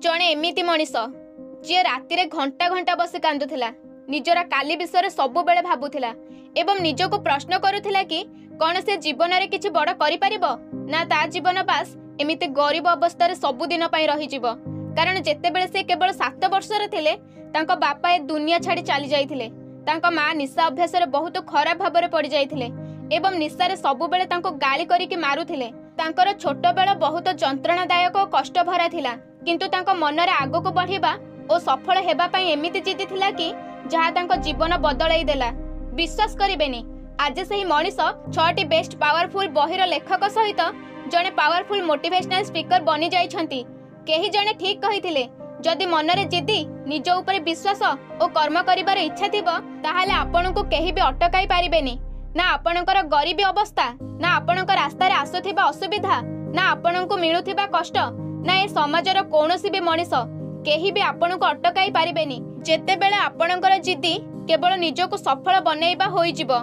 जड़े एमिति मनीष जी राति घंटा घंटा बस कांदुला निजर काली विषय सब बेले भाबुला एवं निजको प्रश्न करुला कि कौन से जीवन में किसी बड़ कर ना ता जीवन बास एमिति गरीब अवस्था सबुदिन रही कारण जितेबले से केवल 7 वर्षर थिले तांको बापा ए दुनिया छाड़ी चली जाइथिले। तांको माँ निशा अभ्यास बहुत खराब भाव में पड़ जाइथिले एवं निशारे सब बेले तांको गाली करिकि मारुथिले। तांकर छोट बेल बहुत जंत्रणादायक और कष्ट भरा थिला किंतु तांको मन रे आगो को बढ़िबा और सफल हेबा पई एमिति जिद्दी थिला कि जहा तांको जीवन बदलाई देला। विश्वास करिबेनी आज सही मनीष 6टी बेस्ट पावरफुल बहिर लेखक सहित जड़े पावरफुल मोटिवेशनल स्पीकर बनी जाइछंती। केही जने ठीक कहिथिले जदि मनरे जिद्दी निज उपरे विश्वास और कर्म करिबार इच्छा थिबो ताहाले आपनकु केही भी अटकाई पारिबेनी ना आपनकर गरीबी अवस्था ना आपनकर रास्ता रे आसुथिबा असुविधा ना आपनकु मिलुथिबा कष्ट ना ए समाजर कोनोसी भी मनीष केही भी आपनकु अटकाई पारिबेनी। जेते बेले आपनकर जिद्दी केवल निजको सफल बनैबा होई जिवो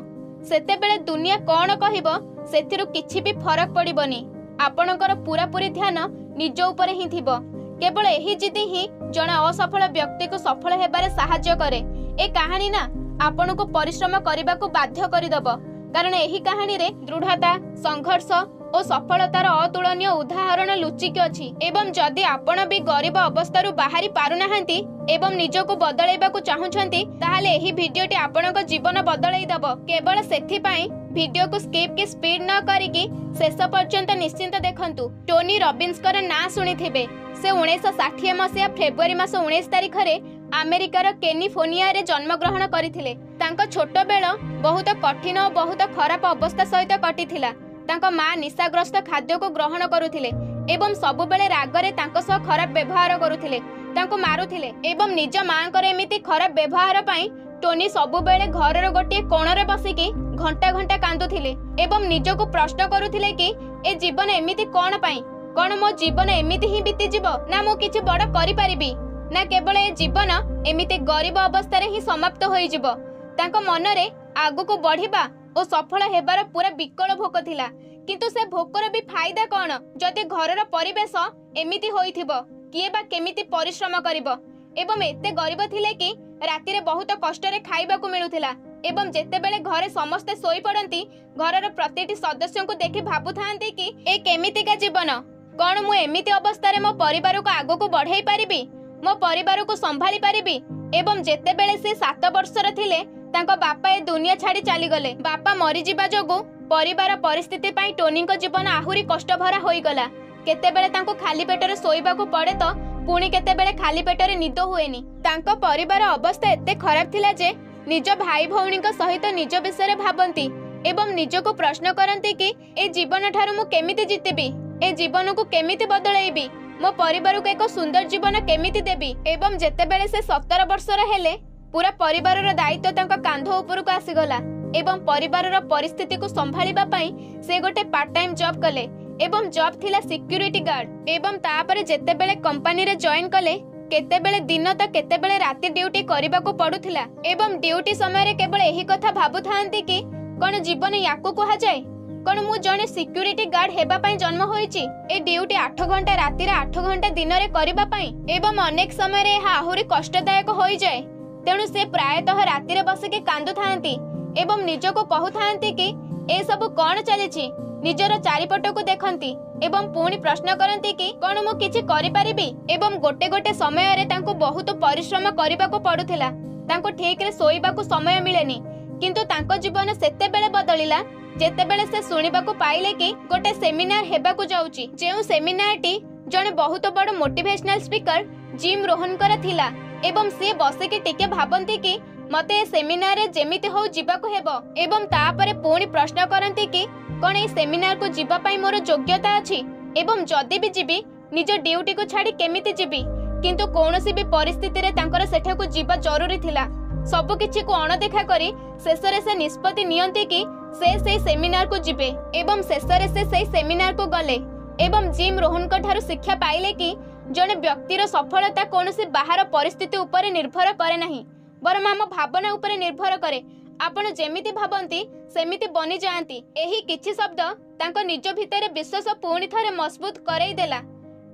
सेते बेले दुनिया कोन कहिबो सेथिरु किछि भी फरक पड़िबोनी। आपनकर पूरा पूरी ध्यान निज उपरे ही थिबो। केवल एही जिद्दी ही जने असफल व्यक्ति को सफल हेबारे सहाय्य करे। ए कहानी ना आपनको परिश्रम करने को बाध्य करदेव कारण एही कहानी रे दृढ़ता संघर्ष और सफलतार अतुलनीय उदाहरण लुचिकी अछि। एवं जदि आपण भी गरीब अवस्था बाहरी पारुनाहांती एवं निजको बदलैबाकू चाहुछंती ताहाले एही भिडियोटी आपणको जीवन बदलै देबो। केवल सेथि पई भिडियो को स्किप की स्पीड न करिकी शेष पर्यंत निश्चिंत देखंतु। टोनी रॉबिन्सकर ना सुनिथिबे। से 1960 मसीहा फेब्रुआरी मास 19 तारिख रे अमेरिकार कैलिफोर्निया रे जन्मग्रहण करथिले। तांको छोट बेल बहुत कठिन और बहुत खराब अवस्था सहित कटिथिला। तांको माँ निशाग्रस्त खाद्य को ग्रहण करुथिले एवं सब बेले रागरे तांको सह खराब व्यवहार करुथिले तांको मारुथिले एवं निज मांकर एमिति खराब व्यवहार पई टोनी सब बेले घरर गोटे कोणरे बसिकी घंटा घंटा कांदुथिले एवं निजको प्रश्न करुथिले कि ए जीवन एमिति कोन पई कोन मो जीवन एमिति ही बीती जीवो ना मो किछि बड़ करि परिबी ना केवल ए जीवन एमिति गरीब अवस्था रे ही समाप्त होई जीवो। तांको मनरे आगु को बढ़िबा और सफल हेबार पूरा विकल भोक थिला किंतु से भोकर भी फायदा कौन जदि घरर परिवेश एमिति होइथिबो किए बा केमिति परिश्रम करिवो एवं एते गरीब थिले कि राति रे बहुत कष्ट रे खाइबा को मिलुथिला एवं जेते बेले घरे समस्ते सोई पड़ंती घरर प्रतिटी सदस्यों को देखि भाबुथांती कि ए केमितिका जीवन कौन मु एमिति अवस्था रे मो परिवार को आगो को बढ़ाई पारिबी मो परिवार को संभाली पारिबी। एवं जेते बेले से 7 वर्षर थिले तांको बापा ए दुनिया छाड़ी चली गले। बापा मरी जिबा जोगु परिवार परिस्थिति पाई टोनी को जीवन आहुरी कष्ट भरा होई गला। केते बेले तांको खाली पेटरे सोइबा को पड़े तो पुणी केते बेले खाली पेटरे निद हुएनी। तांको परिवार अवस्था एते खराब थिला जे निज भाई भौणी को सहित निज विषय भाबंती एवं निजको प्रश्न करंती कि ए जीवन ठारू मु केमिति जितिबी ए जीवन को केमिति बदलैबी मो परिवार को एक सुंदर जीवन केमिति देबी। एवं जेते बेले से 17 वर्षर हेले पूरा परिवार दायित्व तांका कांध ऊपर को आसीगला एवं परिवार परिस्थिति को संभाळिबा पई से गोटे पार्ट टाइम जॉब कले एवं जॉब थिला सिक्यूरिटी गार्ड एवं तापरे जेते बेले कंपनी रे जॉइन कले केते बेले दिन तो केते बेले राति ड्यूटी करिबा को पडुथिला एवं ड्यूटी समय रे केवल एही कथा भाबुथांती कि कोन जीवन याकू कहा जाय कोन मु जने सिक्यूरिटी गार्ड हेबा पई जन्म होईची ए ड्यूटी 8 घंटा राति रे 8 घंटा दिन रे करिबा पई एवं अनेक समय रे आहुरी कष्टदायक होई जाय तेणु से प्रायतः राति रे बसिके कांदु थांती एवं निजको कहु थांती कि ए सब कोन चलीछि निजर चारिपट को देखंती एवं पुणी प्रश्न करंती कि कोन मु किछि करि परिबी एवं गोटे गोटे समय रे तांको बहुत परिश्रम करिबा को पडुथिला तांको ठीक रे सोइबा को समय मिलेनी किंतु तांको जीवन सेते बेले बदलिला जेते बेले से सुनिबा को पाइले कि गोटे सेमिनार हेबा को जाउची जेउ सेमिनार टी जने बहुत बड़ मोटिवेशनल स्पीकर जिम रोहनकर थिला एवं से बसिके टिके भाबंती कि मते सेमिनार रे जेमिति हो जिबा को हेबो एवं तापरे पुणी प्रश्न करंती कि कोन ए सेमिनार को जिबा पई मोर योग्यता अछि एवं जदि भी जिबी निज ड्यूटी को छाडी केमिति जिबी किंतु कोनोसी भी परिस्थिति रे तांकर सेठा को जिबा जरूरी थिला। सब किछि को अणदेखा करी शेषरे से निष्पत्ति नियंती कि से सेमिनार को जिबे एवं शेषरे से सेमिनार को गले एवं जिम रोहन को ठारू शिक्षा पाइले कि जने व्यक्तिर सफलता कोनोसी बाहर परिस्थिति उपरे निर्भर करे नाही बरम आम भावना उपरे निर्भर करे। आपण जेमिति भाबंती सेमिति बनी जाआंती। एही किछि शब्द तांको निज भितरे विश्वास पुणी थरे मजबूत करई देला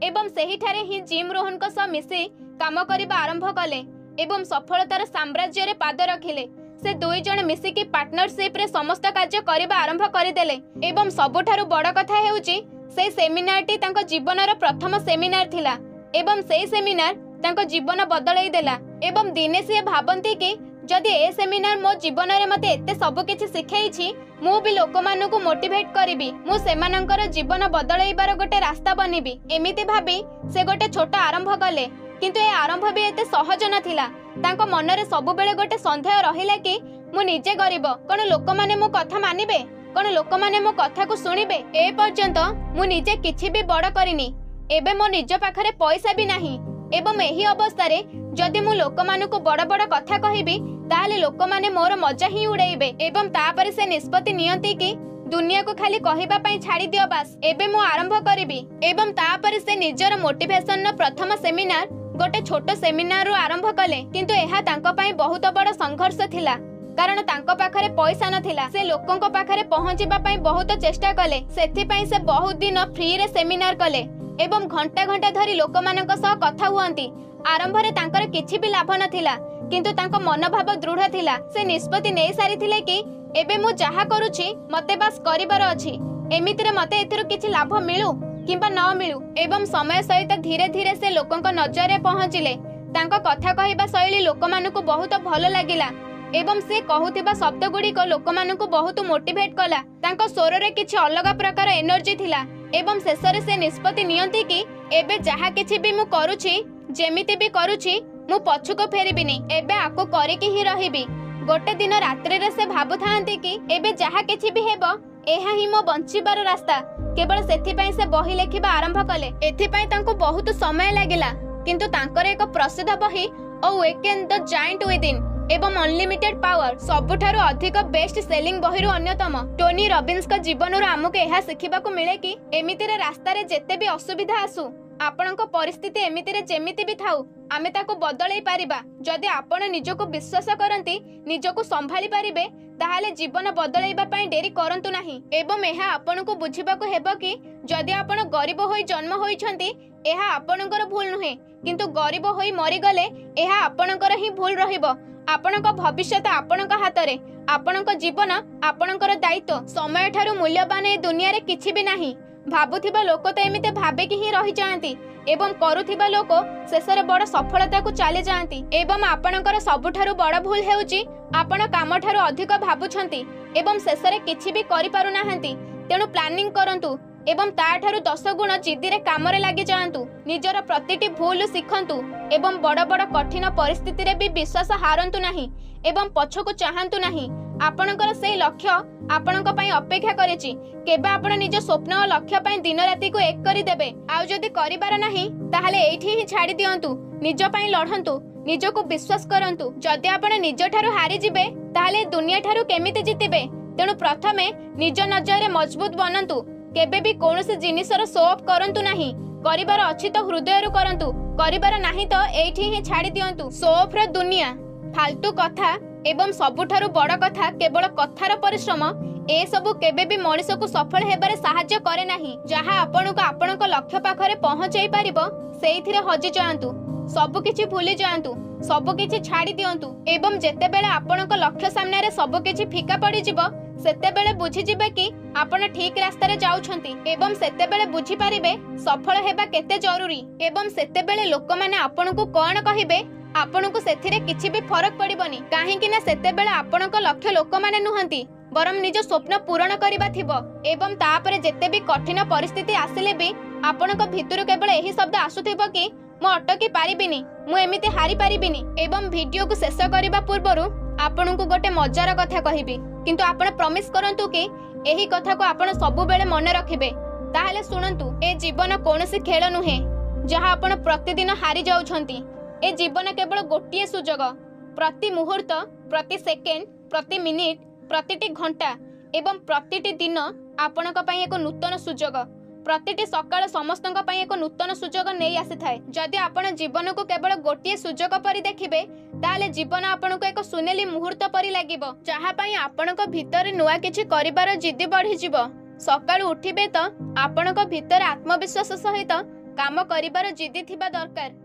एवं सेहिठारे ही जिम रोहन को सह मिसी काम करिबा आरंभ कले एवं सफलतार साम्राज्य रे पाद रखिले। से दुई जण मिसिकी पार्टनरशिप रे समस्त कार्य करिबा आरंभ करिदेले एवं सबुठारु बड़ कथा हेउची से सेमिनारटी तांको जीवनर प्रथम सेमिनार थिला एवं से सेमिनार तांको जीवन बदलाई देला। एवं दिने से भाबंती कि जदि ए सेमिनार मो जीवन रे मते एते सब किछि सिखाइछि मु भी लोक मानकु मोटिवेट करिवि, मु सेमानंकर जीवन बदलाइबार गोटे रास्ता बनिबि। एमिति भाबी से गोटे छोट आरंभ कले, किंतु ए आरंभ भी एते सहज नथिला। तांको मनरे सब बेले गोटे संदेह रहिला कि मु निजे गरीब, कोन लोक माने मो कथा मानिबे, कोन लोक माने मो कथा को सुनिबे। ए पर्यंत मु निजे किछि भी बड़ करिनी, एबे मो निज पाखरे पैसा भी नाही एवं एही अवस्था रे जदि मु लोक मानकु बड़ बड़ कथा कहिबी ताले लोक माने मोर मजा ही उड़ाइबे। एवं तापरे से निष्पत्ति नियंती कि दुनिया को खाली कहिबा पई छाड़ी दियो बास, एबे मु आरंभ करिबी। एवं तापरे से निजर मोटिवेशन न प्रथम सेमिनार गोटे छोट सेमिनार रु आरंभ कले, किंतु एहा तांको पई बहुत बड़ संघर्ष थिला कारण तांको पाखरे पैसा नथिला। से लोकंको पाखरे पहुंचीबा पई बहुत चेष्टा कले, सेथि पई से बहुत दिन फ्री रे सेमिनार कले एवं घंटा घंटा धरी लोक मानक सह कथा हुअंती। आरंभ रे तांकर किछि भी लाभ नथिला, किंतु तांको मनोभाव दृढ़ थिला। से निष्पत्ति नै सारिथिले कि एबे मु जाहा करूछि मते बास करिबार अछि, एमितिरे मते एथिरु किछि लाभ मिलु किंबा न मिलु। एवं समय सहित धीरे धीरे से लोकंक नजरे पहुंचिले। तांको कथा कहिबा शैली लोक मानकु बहुत भल लागिला एवं से कहूथिबा शब्द गुड़िक लोक मानकु बहुत मोटिवेट कला। तांको स्वर रे किछि अलग प्रकार एनर्जी थिला एवं शेषरे से निष्पत्ति नियंती कि एबे जहा किछि भी मु करूछि, जेमिति भी करूछि, मु पछुको फेरिबिनी, एबे आको करिकि ही रहिबी। गोटे दिन रात्रि रे से भाबुथांती कि एबे जहा किछि भी हेबो एहा ही मो बंचिबार रास्ता। केवल सेथि पई से बही लेखिबा आरंभ कले। एथि पई तांको बहुत समय लागिला, किंतु तांकर एक प्रसिद्ध बही अवेकन द जायंट विदिन एवं अनलिमिटेड पावर सबुठारु अधिक बेस्ट सेलिंग बहिरु अन्यतम। टोनी रॉबिन्स का जीवनरु आमुके एहा सिखिबाकू मिले कि एमितिरे रास्ता रे जेते भी असुविधा आसु, आपणको परिस्थिति एमितिरे जेमिति भी थाउ, आमे ताको बदलाई पारिबा। जदि आपण निजको विश्वास करंती, निजको संभाली पारिबे, ताहाले जीवन बदलाइबा पई डेरी करंतु नाही। एवं एहा आपणको बुझिबाकू हेबो कि जदि आपण गरीब होई जन्म होइछंती एहा आपणकर भूल नुहे, किंतु गरीब होई मरि गले एहा आपणकर ही भूल रहिबो। आपणक भविष्यत आपणक हातरे, आपणक जीवन आपणकर दायित्व। समय ठारू मूल्यवान ए दुनिया रे किछि भी नाही। भाबुथिबा लोक तो एमिते भाबे कि ही रहि जांती एवं करुथिबा लोक शेषरे बड़ सफलता को चली जांती। एवं आपणकर सबुठारु बड़ भूल हेउची आपण काम ठारू अधिक भाबुछंती एवं शेषरे किछि भी करि पारु नाहंती। तेणु प्लानिंग करंतु एवं ताठारु 10 गुण जिद्दी कामरे लागि जांतु। निजर प्रतिटी भूल शिखंतु एवं बड़ बड़ कठिन परिस्थिति रे भी विश्वास हारंतु नाही एवं पछको चाहंतु नाही। आपणकर से लक्ष्य आपणक पई अपेक्षा करेछि। केबे आपण निज स्वप्न और लक्ष्य पई दिन राति को एक करि देबे, आउ जदि करिबार नाही ताहाले एठी ही छाडी दियंतु। निज पई लढंतु, निजको विश्वास करंतु। जदि आपण निज ठारू हारि जिबे ताहाले दुनिया ठारू केमिति जितिबे। तेणु प्रथमे निज नजरे मजबूत बनंतु। केबे भी कोनोसी जिनिसर शो ऑफ करंतु नाही। करिबार अछि तो हृदयरु करंतु, करिबार नाही तो एठी ही छाडी दियंतु। शो ऑफ र दुनिया, फालतू कथा एवं सबुठारु बड़ कथा केवल कथार परिश्रम, ए सबु केबे भी मनीष को सफल हेबारे सहाय्य करे नाही। जहा आपणको आपणको लक्ष्य पाखरे पहुंचाई पारिबो सेइथिरे हजि जांतु, सबु किछि भूली जांतु, सबु किछि छाडी दियंतु। एवं जेते बेले आपणको लक्ष्य सामने रे सबु किछि फिका पड़ी जिवो सेते बेले बुझी जिबे कि आपण ठीक रास्ता रे जाउछंती एवं सेते बेले बुझी पारिबे सफल हेबा केते जरूरी। एवं सेते बेले लोक माने आपणको कोन कहिबे आपणको सेथिरे किछि भी फरक पड़िबनी, काहे कि ना सेते बेले आपणको लक्ष्य लोक माने नुहंती बरम निज स्वप्न पूर्ण करिबा थिबो। एवं तापरे जेते भी कठिन परिस्थिति आसिले भी आपणको भितरु केवल एही शब्द आसुथिबो कि मु अटकी पारिबिनी, मु एमिति हारि पारिबिनी। एवं वीडियो को शेष करिबा पूर्वरु आपणको गोटे मजार कथा कहिबी, किंतु आपण प्रॉमिस करंतु कि एही कथा को आपण सबु बेले मन रखिबे। ताहाले सुनंतु, ए जीवन कोनोसी खेल नुहे जहा आपण प्रतिदिन हारि जाउछंती। ए जीवन केवल गोटिए सुजोग। प्रति मुहूर्त, प्रति सेकेंड, प्रति मिनिट, प्रतिटी घंटा एवं प्रतिटी दिन आपणक पई एक नूतन सुजोग। प्रतिटी सकाळ समस्तक पई एक नूतन सुजोग नै आसी थाए। जदि आपण जीवन को केवल गोटिए सुजोग परि देखिबे ताले जीवन आपणको एक सुनेली मुहूर्त परि लागिबो, जहा पई आपणको भितर नुआ किछि करिबार जिद्दी बढ़ी जिवो। सकाळु उठिबे तो आपणको भितर आत्मविश्वास सहित କାମ କରିବାର ଜିଦି ଥିବା ଦରକାର।